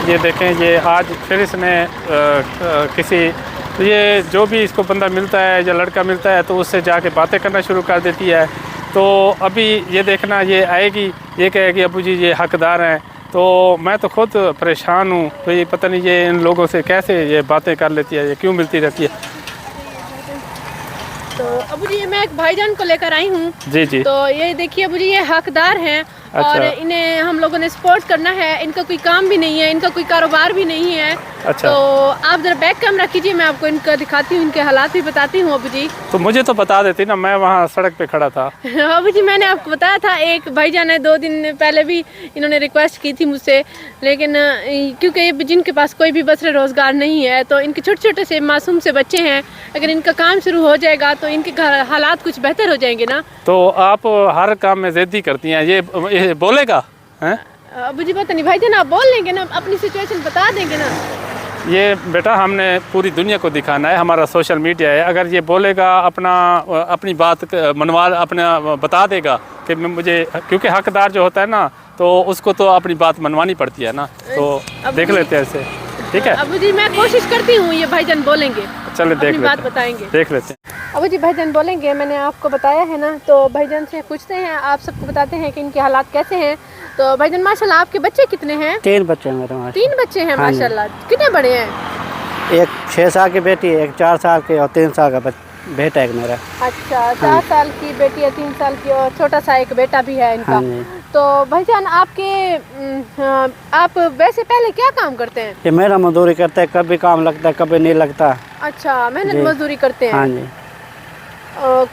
ये देखें, ये आज फिर इसने किसी तो ये जो भी इसको बंदा मिलता है या लड़का मिलता है तो उससे जाके बातें करना शुरू कर देती है। तो अभी ये देखना, ये आएगी, ये कहेगी अबू जी ये हकदार हैं। तो मैं तो खुद परेशान हूँ, तो ये पता नहीं ये इन लोगों से कैसे ये बातें कर लेती है, ये क्यों मिलती रहती है। तो अबू जी मैं एक भाईजान को लेकर आई हूँ। जी जी। तो ये देखिए अबू जी, ये हकदार हैं। अच्छा। और इन्हें हम लोगों ने सपोर्ट करना है। इनका कोई काम भी नहीं है, इनका कोई कारोबार भी नहीं है। अच्छा। तो आप जरा बैक कैमरा कीजिए, मैं आपको इनका दिखाती हूँ, इनके हालात भी बताती हूँ अबू जी। तो मुझे तो बता देती ना, मैं वहाँ सड़क पे खड़ा था। अबू जी मैंने आपको बताया था, एक भाईजान है 2 दिन पहले भी इन्होंने रिक्वेस्ट की थी मुझसे, लेकिन क्योंकि ये जिनके पास कोई भी बसरे रोज़गार नहीं है, तो इनके छोटे छोटे से मासूम से बच्चे हैं, अगर इनका काम शुरू हो जाएगा तो इनके हालात कुछ बेहतर हो जाएंगे ना। तो आप हर काम में ज़िद्दी करती हैं, ये बोलेगा हैं? अबू जी पता नहीं भाईजान, आप बोल लेंगे ना, अपनी सिचुएशन बता देंगे ना। ये बेटा हमने पूरी दुनिया को दिखाना है, हमारा सोशल मीडिया है। अगर ये बोलेगा अपनी बात मनवा अपना बता देगा कि मुझे, क्योंकि हकदार जो होता है ना, तो उसको तो अपनी बात मनवानी पड़ती है ना। तो देख लेते हैं इसे, ठीक है अबू जी। मैं कोशिश करती हूँ, ये भाईजान बोलेंगे, चले देख बात बताएंगे, देख लेते हैं। अबू जी भाईजान बोलेंगे, मैंने आपको बताया है ना। तो भाईजान से पूछते हैं, आप सबको बताते हैं कि इनके हालात कैसे हैं। तो भाईजान माशाल्लाह आपके बच्चे कितने हैं? 3 बच्चे हैं मेरे। 3 बच्चे हैं माशाल्लाह। कितने बड़े हैं? एक 6 साल की बेटी है, एक 4 साल की और 3 साल का बेटा है मेरा। अच्छा, 4 साल की बेटी है, 3 साल की, और छोटा सा एक बेटा भी है इनका। तो भाईजान आप वैसे पहले क्या काम करते हैं? ये मेरा मजदूरी करते हैं, कभी काम लगता है कभी नहीं लगता। अच्छा, मेहनत मजदूरी करते हैं। हाँ जी।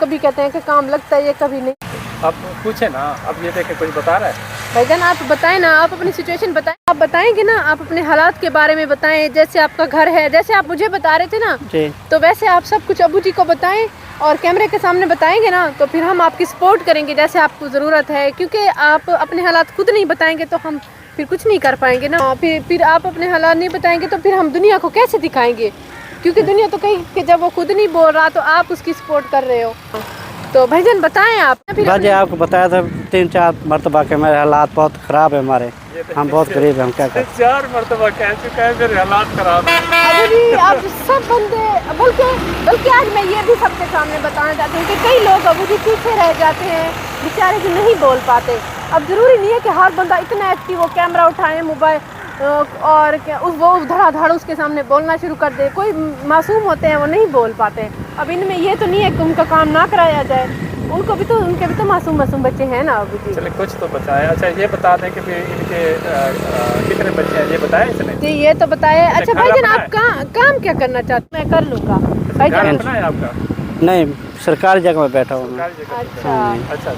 कभी कहते हैं कि काम लगता है, ये कभी नहीं। अब पूछे ना, अब ये देखे कुछ बता रहा है। भाईजान आप बताएं ना, आप अपनी सिचुएशन बताएं। आप बताएंगे ना, आप अपने हालात के बारे में बताएं, जैसे आपका घर है, जैसे आप मुझे बता रहे थे ना जी, तो वैसे आप सब कुछ अबू जी को बताएं और कैमरे के सामने बताएंगे ना, तो फिर हम आपकी सपोर्ट करेंगे जैसे आपको ज़रूरत है। क्योंकि आप अपने हालात खुद नहीं बताएंगे तो हम फिर कुछ नहीं कर पाएंगे ना। फिर आप अपने हालात नहीं बताएंगे तो फिर हम दुनिया को कैसे दिखाएंगे? क्योंकि दुनिया तो कहीं कि जब वो खुद नहीं बोल रहा तो आप उसकी सपोर्ट कर रहे हो। तो भाईजान बताएं आप। बाजी आपको बताया था 3-4 मरतबा के मेरे हालात बहुत ख़राब है हमारे, हम बहुत गरीब हैं, हम क्या करें। 4 मरतबा कह चुका है मेरे हालात खराब है। अबू जी आप सब बंदे, बल्कि आज मैं ये भी सबके सामने बताना चाहती हूँ कि कई लोग अबू जी पीछे रह जाते हैं बेचारे, जो नहीं बोल पाते। अब ज़रूरी नहीं है कि हर बंदा इतना एक्टिव हो, कैमरा उठाए, मोबाइल और वो धड़ाधड़ उसके सामने बोलना शुरू कर दे। कोई मासूम होते हैं वो नहीं बोल पाते। अब इनमें ये तो नहीं है कि उनका काम ना कराया जाए, उनके भी तो मासूम बच्चे हैं ना अबू जी। चलिए कुछ तो बताएं। अच्छा ये बता दें कि इनके कितने बच्चे हैं, ये बताएं इसने? जी ये तो बताए। अच्छा भाईजान आप काम क्या करना चाहते हैं? मैं कर लूँगा भाईजान। है आपका? नहीं, सरकारी जगह में बैठा हूँ। अच्छा।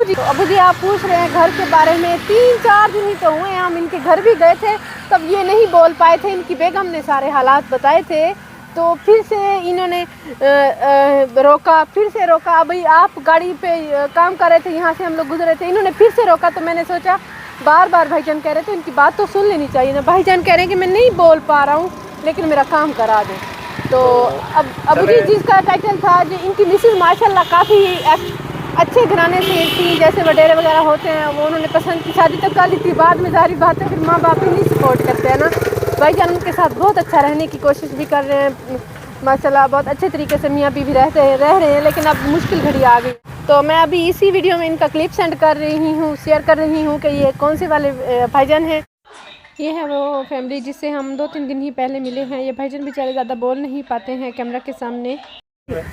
तो अबू जी आप पूछ रहे हैं घर के बारे में। 3-4 दिन ही तो हुए हैं, हम इनके घर भी गए थे, तब ये नहीं बोल पाए थे। इनकी बेगम ने सारे हालात बताए थे, तो फिर से इन्होंने रोका। अभी आप गाड़ी पे काम कर रहे थे, यहाँ से हम लोग गुजरे थे, इन्होंने फिर से रोका। तो मैंने सोचा बार भाईजान कह रहे थे, इनकी बात तो सुन लेनी चाहिए ना। भाईजान कह रहे हैं कि मैं नहीं बोल पा रहा हूँ लेकिन मेरा काम करा दें। तो अब अबू जी जिसका टाइटल था, जो इनकी मिसेज माशाल्लाह काफ़ी अच्छे घराने से थी, जैसे वडेरे वगैरह होते हैं, वो उन्होंने पसंद की। शादी तक कर ली थी, बाद में सारी बात है, फिर माँ बाप ही नहीं सपोर्ट करते हैं ना। भाईजान उनके साथ बहुत अच्छा रहने की कोशिश भी कर रहे हैं माशाल्लाह, बहुत अच्छे तरीके से मियाँ बीवी रह रहे हैं। लेकिन अब मुश्किल घड़ी आ गई, तो मैं अभी इसी वीडियो में इनका क्लिप सेंड कर रही हूँ, शेयर कर रही हूँ कि ये कौन से वाले भाईजान हैं। ये है वो फैमिली जिससे हम 2-3 दिन ही पहले मिले हैं। ये भाईजान बेचारे ज़्यादा बोल नहीं पाते हैं कैमरा के सामने।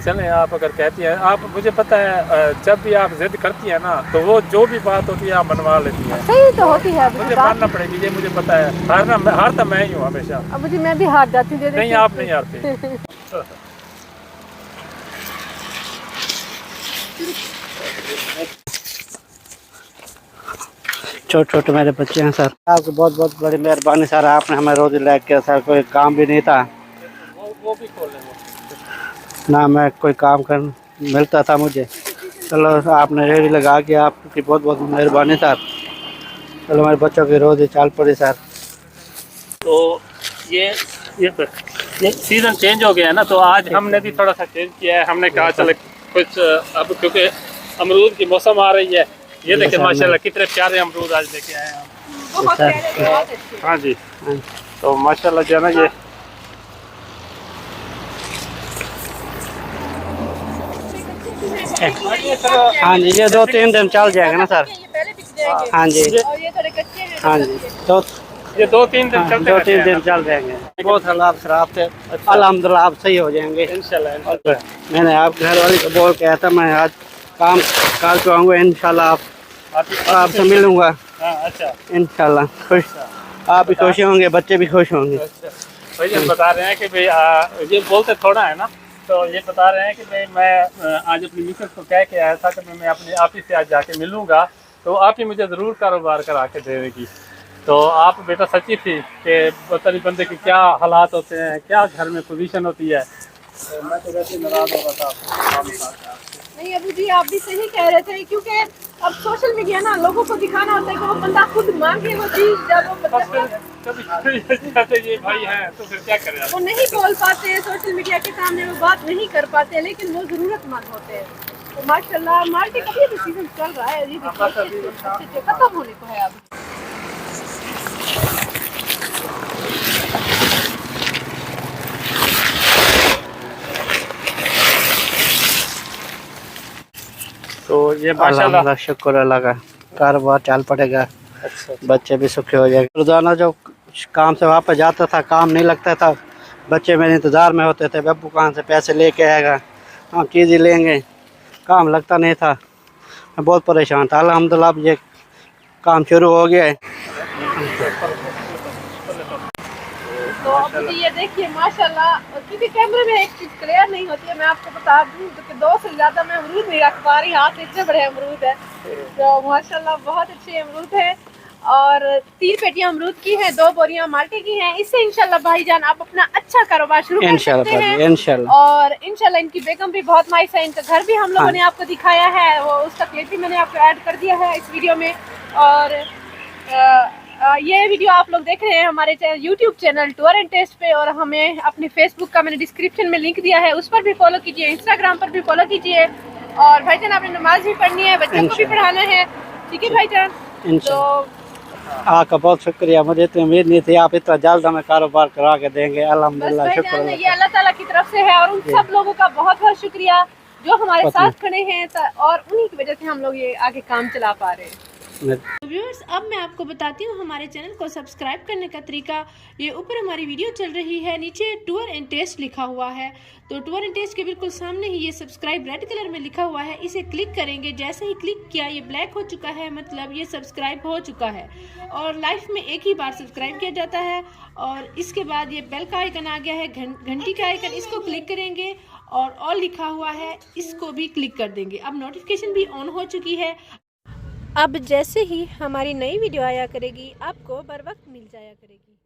चलें, आप अगर कहती हैं, आप मुझे पता है जब भी आप जिद करती हैं ना, तो वो जो भी बात होती है आप मनवा लेती हैं। सही तो होती है, मुझे मानना पड़ेगी, ये मुझे पता है। हारता मैं ही हूँ हमेशा। अबू जी मैं भी हार जाती हूँ। नहीं आप नहीं हारते। छोटे मेरे बच्चे हैं सर, आपको बहुत बहुत बड़ी मेहरबानी सर, आपने हमें रोज़ लैग किया सर। कोई काम भी नहीं था, वो भी खोल लेंगे ना मैं कोई काम कर मिलता था मुझे। चलो आपने रेडी लगा के, आपकी बहुत बहुत मेहरबानी सर। चलो हमारे बच्चों की रोज़ चाल पड़ी सर। तो ये सीज़न चेंज हो गया है ना, तो आज हमने भी थोड़ा सा चेंज किया है। हमने कहा चले कुछ, अब क्योंकि अमरूद की मौसम आ रही है, ये देखिए माशाल्लाह कितने प्यारे अमरूद आज लेके आए हैं हम। बहुत सर। प्यारे, बहुत अच्छे। हाँ जी, तो माशाल्लाह जो है ना ये हाँ जी, ये 2-3 दिन चल जाएगा ना सर। ये पहले बिक जाएंगे। हाँ जी, और ये थोड़े कच्चे हैं। हाँ जी, तो ये 2-3 दिन चलते 2-3 रहते दिन हैं चल जाएंगे। बहुत हालात खराब थे, अल्हम्दुलिल्लाह आप सही हो जाएंगे। इंशाल्लाह। मैंने आप घर वाली को बोल के आया था मैं आज काम कल को आऊँगा इंशाल्लाह, आपसे मिलूँगा हाँ, अच्छा इंशाल्लाह। खुश आप भी खुश होंगे, बच्चे भी खुश होंगे। भैया बता रहे हैं कि भाई ये बोलते थोड़ा है ना, तो ये बता रहे हैं कि भाई मैं आज अपनी मिसेस को कह के आया था कि मैं अपने ऑफिस से आज जाके मिलूँगा, तो आप ही मुझे ज़रूर कारोबार करा के देगी। तो आप बेटा सच्ची थी कि पता नहीं बंदे के क्या हालात होते हैं, क्या घर में पोजीशन होती है। तो मैं तो वैसे नाराज़ हो रहा था। नहीं अबू जी, आप भी सही कह रहे थे, क्योंकि अब सोशल मीडिया ना लोगों को दिखाना होता है कि वो बंदा खुद मांगे वो चीज, जब वो कभी ये भाई है तो फिर क्या करें वो नहीं बोल पाते हैं सोशल मीडिया के सामने, वो बात नहीं कर पाते, लेकिन वो जरूरतमंद होते हैं। तो माशाल्लाह मार्केट का भी सीजन चल रहा है, ये देखिए खत्म होने को है अब। तो ये माशाल्लाह अल्हम्दुलिल्लाह, शुक्र अल्लाह का, कारोबार चल पड़ेगा। अच्छा बच्चे भी सुखी हो जाएंगे। रोजाना जो काम से वापस जाता था, काम नहीं लगता था, बच्चे मेरे इंतज़ार में होते थे, बब्बू कहाँ से पैसे लेके आएगा, हम चीज़ें लेंगे, काम लगता नहीं था, मैं बहुत परेशान था। अल्हम्दुलिल्लाह अब ये काम शुरू हो गया है। तो अब जी ये देखिए माशाल्लाह, क्योंकि कैमरे में एक चीज़ क्लियर नहीं होती है, मैं आपको बता दूं कि 2 से ज़्यादा मैं अमरूद नहीं रख पा रही, हाथ इतने बड़े अमरूद है। तो माशाल्लाह बहुत अच्छे अमरूद है, और 3 पेटियां अमरूद की हैं, 2 बोरियां माल्टे की हैं। इससे इंशाल्लाह भाईजान आप अपना अच्छा कारोबार शुरू कर सकते हैं इंशाल्लाह। और इंशाल्लाह इनकी बेगम भी बहुत नाइस है, इनका घर भी हम लोगों ने आपको दिखाया है, वो उसका क्लिप भी मैंने आपको ऐड कर दिया है इस वीडियो में। और ये वीडियो आप लोग देख रहे हैं हमारे YouTube channel Tour and Taste पे, और हमें अपने फेसबुक का मैंने डिस्क्रिप्शन में लिंक दिया है, उस पर भी फॉलो कीजिए, इंस्टाग्राम पर भी फॉलो कीजिए। और भाईजान आपने नमाज भी पढ़नी है, बच्चों को भी पढ़ाना है, ठीक है भाईजान। तो आपका बहुत शुक्रिया, मुझे तो उम्मीद नहीं थी आप इतना जल्द हमें कारोबार करा के देंगे। बस अल्हम्दुलिल्लाह, शुक्र भाईजान ये अल्लाह ताला की तरफ से है, और उन सब लोगों का बहुत बहुत शुक्रिया जो हमारे साथ खड़े हैं, और उन्हीं की वजह से हम लोग ये आगे काम चला पा रहे हैं। व्यूअर्स, अब मैं आपको बताती हूँ हमारे चैनल को सब्सक्राइब करने का तरीका। ये ऊपर हमारी वीडियो चल रही है, नीचे टूर एंड टेस्ट लिखा हुआ है, तो टूर एंड टेस्ट के बिल्कुल सामने ही ये सब्सक्राइब रेड कलर में लिखा हुआ है, इसे क्लिक करेंगे। जैसे ही क्लिक किया ये ब्लैक हो चुका है, मतलब ये सब्सक्राइब हो चुका है, और लाइफ में एक ही बार सब्सक्राइब किया जाता है। और इसके बाद ये बेल का आइकन आ गया है, घंटी का आइकन, इसको क्लिक करेंगे, और ऑल लिखा हुआ है, इसको भी क्लिक कर देंगे। अब नोटिफिकेशन भी ऑन हो चुकी है, अब जैसे ही हमारी नई वीडियो आया करेगी आपको बर वक्त मिल जाया करेगी।